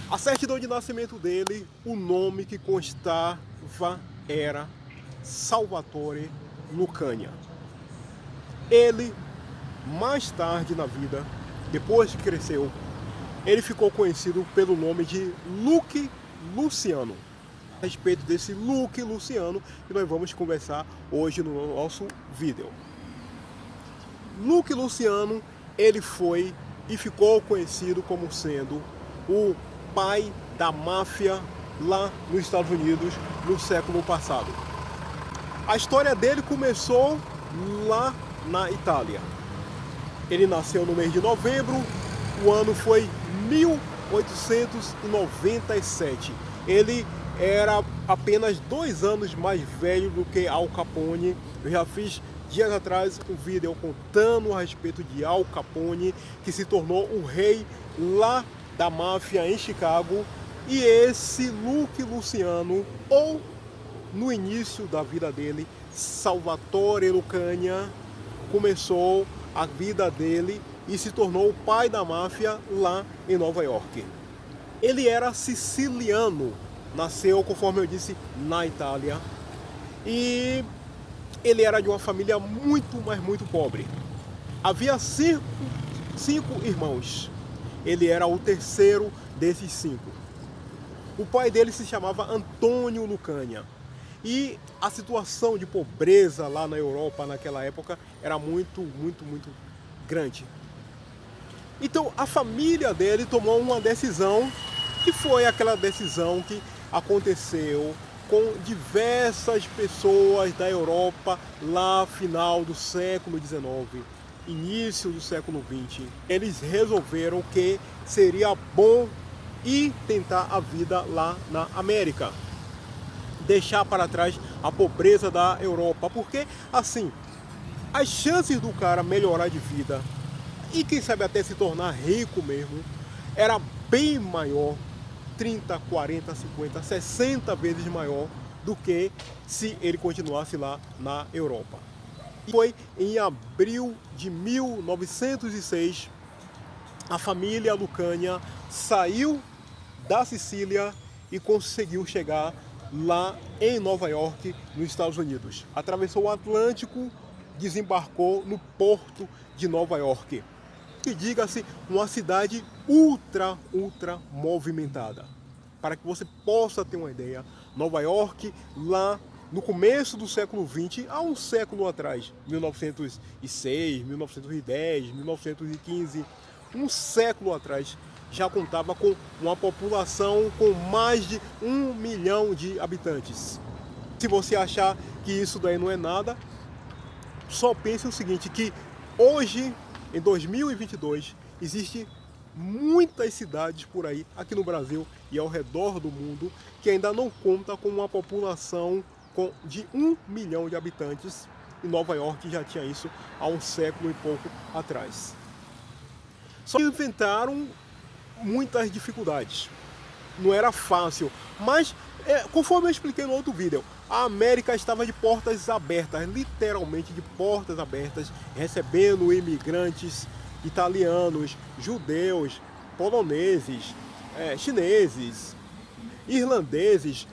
A certidão de nascimento dele, o nome que constava era Salvatore Lucania. Ele, mais tarde na vida, depois que cresceu, ele ficou conhecido pelo nome de Luke Luciano. A respeito desse Luke Luciano que nós vamos conversar hoje no nosso vídeo. Luke Luciano, ele foi e ficou conhecido como sendo o pai da máfia lá nos Estados Unidos no século passado. A história dele começou lá na Itália. Ele nasceu no mês de novembro, o ano foi 1897. Ele era apenas 2 anos mais velho do que Al Capone. Eu já fiz dias atrás um vídeo contando a respeito de Al Capone, que se tornou o rei lá da máfia em Chicago. E esse Luke Luciano, ou no início da vida dele, Salvatore Lucania, começou a vida dele e se tornou o pai da máfia lá em Nova York. Ele era siciliano, nasceu, conforme eu disse, na Itália, e ele era de uma família muito, mas muito pobre. Havia cinco irmãos. Ele era o terceiro desses 5. O pai dele se chamava Antônio Lucania. E a situação de pobreza lá na Europa naquela época era muito, muito, muito grande. Então a família dele tomou uma decisão, que foi aquela decisão que aconteceu com diversas pessoas da Europa lá final do século XIX, início do século XX. Eles resolveram que seria bom ir tentar a vida lá na América, deixar para trás a pobreza da Europa, porque assim, as chances do cara melhorar de vida e quem sabe até se tornar rico mesmo, era bem maior, 30, 40, 50, 60 vezes maior do que se ele continuasse lá na Europa. E foi em abril de 1906, a família Lucania saiu da Sicília e conseguiu chegar lá em Nova York, nos Estados Unidos. Atravessou o Atlântico, desembarcou no porto de Nova York, que diga-se uma cidade ultra movimentada. Para que você possa ter uma ideia, Nova York lá no começo do século XX, há um século atrás, 1906, 1910, 1915, um século atrás, já contava com uma população com mais de 1 milhão de habitantes. Se você achar que isso daí não é nada, só pense o seguinte, que hoje, em 2022, existe muitas cidades por aí, aqui no Brasil e ao redor do mundo, que ainda não conta com uma população de 1 milhão de habitantes. E Nova York já tinha isso há um século e pouco atrás. Só inventaram muitas dificuldades. Não era fácil, mas conforme eu expliquei no outro vídeo, a América estava de portas abertas, literalmente de portas abertas, recebendo imigrantes italianos, judeus, poloneses, chineses, irlandeses.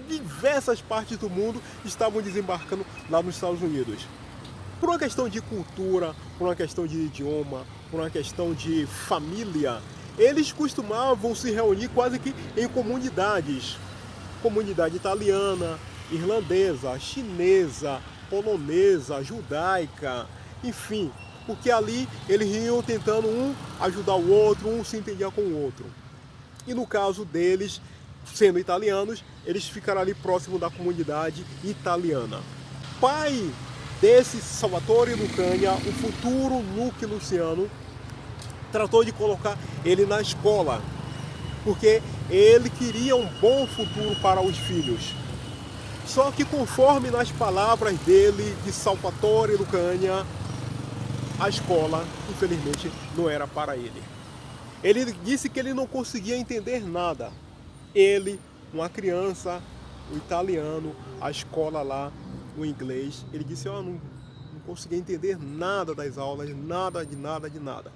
Diversas partes do mundo estavam desembarcando lá nos Estados Unidos. Por uma questão de cultura, por uma questão de idioma, por uma questão de família, eles costumavam se reunir quase que em comunidades. Comunidade italiana, irlandesa, chinesa, polonesa, judaica, enfim. Porque ali eles iam tentando um ajudar o outro, um se entendia com o outro. E no caso deles, sendo italianos, eles ficaram ali próximo da comunidade italiana. Pai desse Salvatore Lucania, o futuro Luke Luciano, tratou de colocar ele na escola, porque ele queria um bom futuro para os filhos. Só que conforme nas palavras dele, de Salvatore Lucania, a escola, infelizmente, não era para ele. Ele disse que ele não conseguia entender nada. Ele, uma criança, o italiano, a escola lá, o inglês, ele disse, eu não conseguia entender nada das aulas, nada de nada.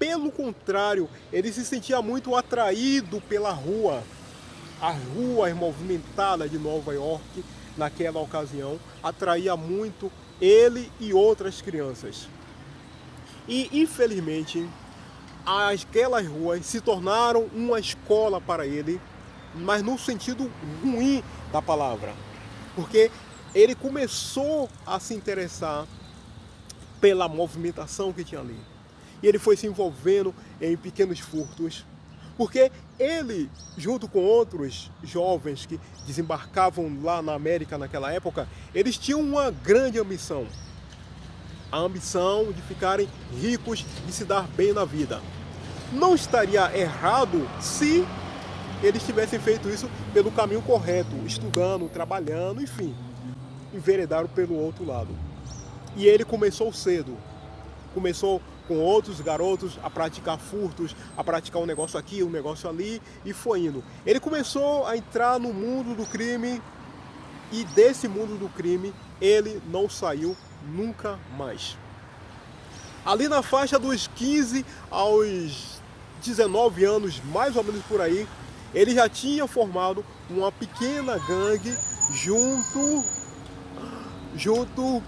Pelo contrário, ele se sentia muito atraído pela rua. As ruas movimentadas de Nova York, naquela ocasião, atraía muito ele e outras crianças. E, infelizmente, aquelas ruas se tornaram uma escola para ele, mas no sentido ruim da palavra. Porque ele começou a se interessar pela movimentação que tinha ali. E ele foi se envolvendo em pequenos furtos, porque ele, junto com outros jovens que desembarcavam lá na América naquela época, eles tinham uma grande ambição. A ambição de ficarem ricos, de se dar bem na vida. Não estaria errado se eles tivessem feito isso pelo caminho correto, estudando, trabalhando, enfim, enveredaram pelo outro lado. E ele começou cedo, começou com outros garotos a praticar furtos, a praticar um negócio aqui, um negócio ali, e foi indo. Ele começou a entrar no mundo do crime, e desse mundo do crime ele não saiu nunca mais. Ali na faixa dos 15 aos 19 anos, mais ou menos por aí, ele já tinha formado uma pequena gangue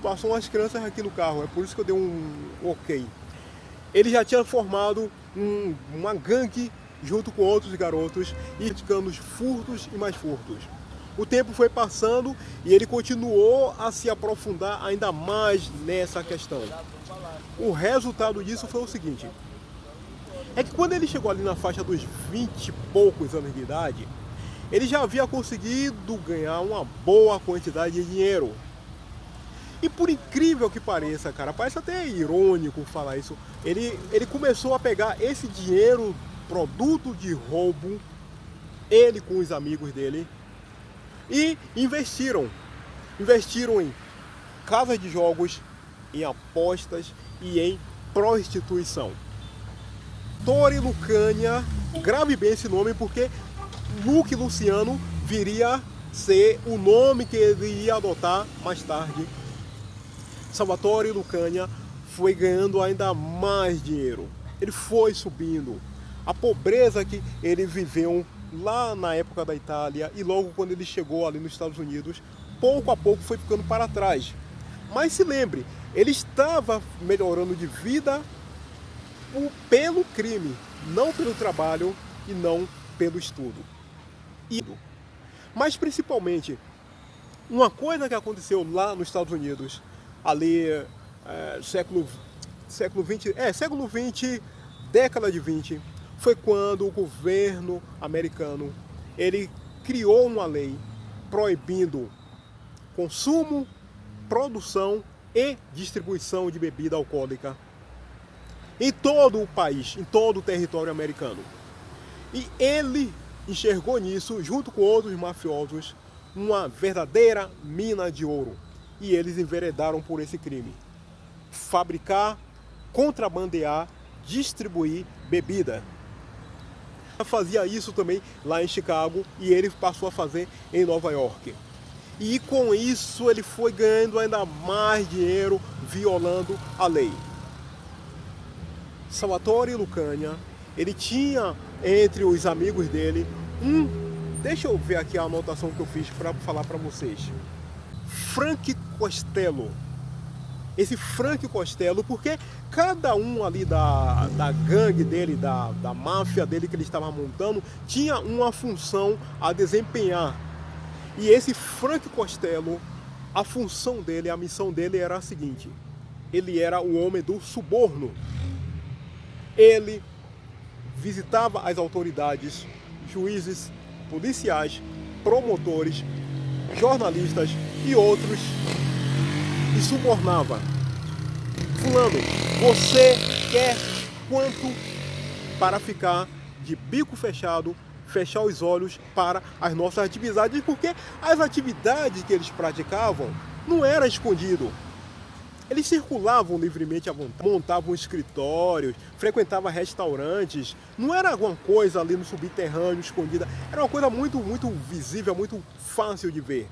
passou umas crianças aqui no carro, é por isso que eu dei um ok. Ele já tinha formado uma gangue junto com outros garotos e praticando furtos e mais furtos. O tempo foi passando e ele continuou a se aprofundar ainda mais nessa questão. O resultado disso foi o seguinte: é que quando ele chegou ali na faixa dos 20 e poucos anos de idade, ele já havia conseguido ganhar uma boa quantidade de dinheiro. E por incrível que pareça, cara, parece até irônico falar isso, ele começou a pegar esse dinheiro, produto de roubo, ele com os amigos dele, e investiram em casas de jogos, em apostas e em prostituição. Tori Lucania, grave bem esse nome, porque Luke Luciano viria a ser o nome que ele ia adotar mais tarde. Salvatore Lucania foi ganhando ainda mais dinheiro. Ele foi subindo. A pobreza que ele viveu lá na época da Itália e logo quando ele chegou ali nos Estados Unidos, pouco a pouco foi ficando para trás. Mas se lembre, ele estava melhorando de vida pelo crime, não pelo trabalho e não pelo estudo. Mas principalmente, uma coisa que aconteceu lá nos Estados Unidos, ali século XX, década de 20, foi quando o governo americano ele criou uma lei proibindo consumo, produção e distribuição de bebida alcoólica em todo o país, em todo o território americano. E ele enxergou nisso, junto com outros mafiosos, uma verdadeira mina de ouro. E eles enveredaram por esse crime: fabricar, contrabandear, distribuir bebida. Fazia isso também lá em Chicago e ele passou a fazer em Nova York. E com isso ele foi ganhando ainda mais dinheiro, violando a lei. Salvatore Lucania, ele tinha entre os amigos dele deixa eu ver aqui a anotação que eu fiz para falar para vocês. Frank Costello. Esse Frank Costello, porque cada um ali da gangue dele, da máfia dele que ele estava montando, tinha uma função a desempenhar. E esse Frank Costello, a função dele, a missão dele era a seguinte: ele era o homem do suborno. Ele visitava as autoridades, juízes, policiais, promotores, jornalistas e outros e subornava. Fulano, você quer quanto para ficar de bico fechado, fechar os olhos para as nossas atividades? Porque as atividades que eles praticavam não era escondido. Eles circulavam livremente à vontade, montavam escritórios, frequentavam restaurantes. Não era alguma coisa ali no subterrâneo, escondida. Era uma coisa muito, muito visível, muito fácil de ver.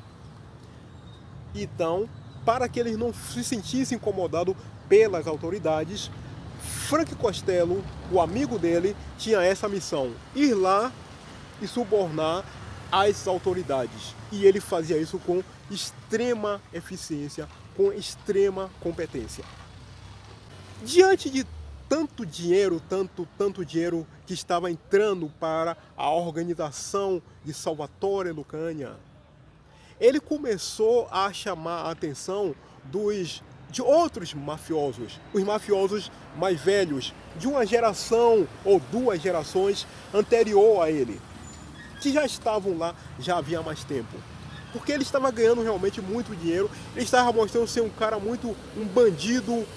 Então, para que eles não se sentissem incomodados pelas autoridades, Frank Costello, o amigo dele, tinha essa missão: ir lá e subornar as autoridades. E ele fazia isso com extrema eficiência, com extrema competência. Diante de tanto dinheiro que estava entrando para a organização de Salvatore Lucania, ele começou a chamar a atenção de outros mafiosos, os mafiosos mais velhos, de uma geração ou 2 gerações anterior a ele, que já estavam lá já havia mais tempo. Porque ele estava ganhando realmente muito dinheiro, ele estava mostrando ser um cara um bandido,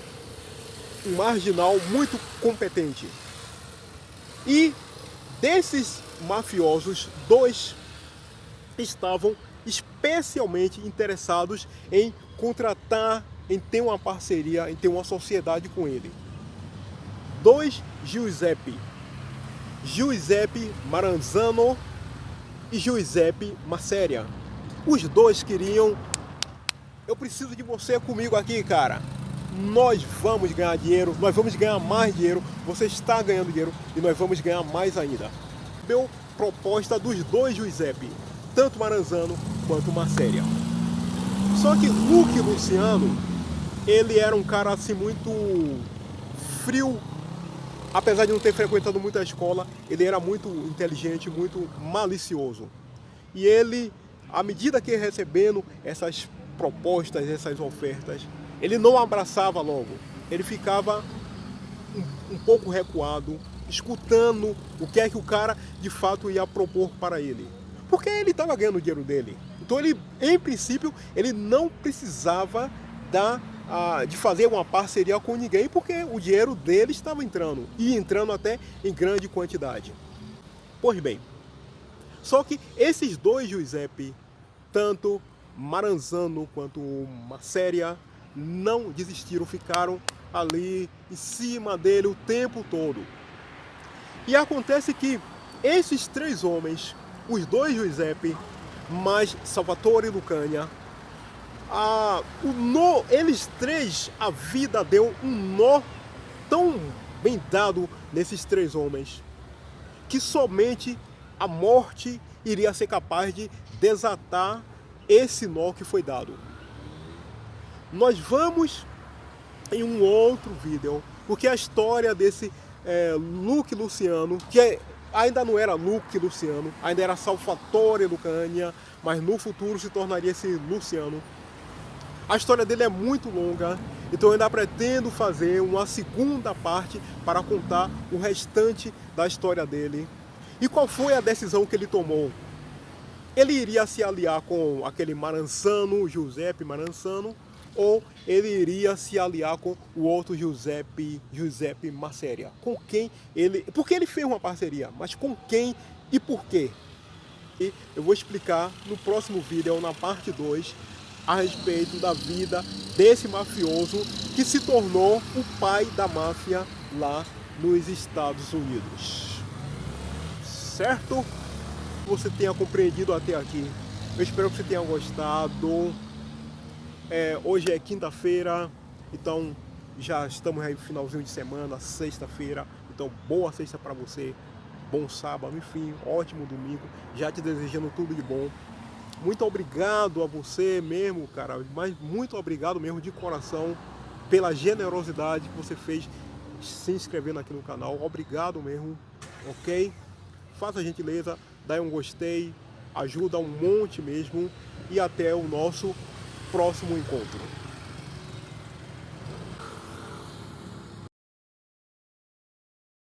um marginal muito competente. E desses mafiosos, 2 estavam especialmente interessados em contratar, em ter uma parceria, em ter uma sociedade com ele. 2 Giuseppe Maranzano e Giuseppe Masseria. Os 2 queriam: eu preciso de você comigo aqui, cara. Nós vamos ganhar dinheiro, nós vamos ganhar mais dinheiro, você está ganhando dinheiro e nós vamos ganhar mais ainda. Deu proposta dos 2 Giuseppe, tanto Maranzano quanto Masseria. Só que Luke Luciano, ele era um cara assim muito frio, apesar de não ter frequentado muita escola, ele era muito inteligente, muito malicioso. E ele, à medida que ia recebendo essas propostas, essas ofertas, ele não abraçava logo, ele ficava um pouco recuado, escutando o que é que o cara de fato ia propor para ele. Porque ele estava ganhando o dinheiro dele. Então ele, em princípio, ele não precisava de fazer uma parceria com ninguém, porque o dinheiro dele estava entrando, e entrando até em grande quantidade. Pois bem, só que esses 2 Giuseppe, tanto Maranzano quanto Masseria, não desistiram, ficaram ali em cima dele o tempo todo. E acontece que esses 3 homens, os 2 Giuseppe, mais Salvatore Lucania, eles 3, a vida deu um nó tão bem dado nesses 3 homens, que somente a morte iria ser capaz de desatar esse nó que foi dado. Nós vamos em um outro vídeo, porque a história desse Luke Luciano, que ainda não era Luke Luciano, ainda era Salvatore Lucania, mas no futuro se tornaria esse Luciano. A história dele é muito longa, então eu ainda pretendo fazer uma segunda parte para contar o restante da história dele. E qual foi a decisão que ele tomou? Ele iria se aliar com aquele Maranzano, Giuseppe Maranzano, ou ele iria se aliar com o outro Giuseppe Masseria? Com quem ele... Porque ele fez uma parceria, mas com quem e por quê? E eu vou explicar no próximo vídeo, na parte 2, a respeito da vida desse mafioso que se tornou o pai da máfia lá nos Estados Unidos. Certo? Você tenha compreendido até aqui. Eu espero que você tenha gostado. Hoje é quinta-feira, então já estamos aí no finalzinho de semana, sexta-feira. Então boa sexta para você, bom sábado, enfim, ótimo domingo. Já te desejando tudo de bom. Muito obrigado a você mesmo, cara, mas muito obrigado mesmo de coração pela generosidade que você fez se inscrevendo aqui no canal. Obrigado mesmo, ok? Faça a gentileza, dá um gostei, ajuda um monte mesmo, e até o nosso próximo encontro.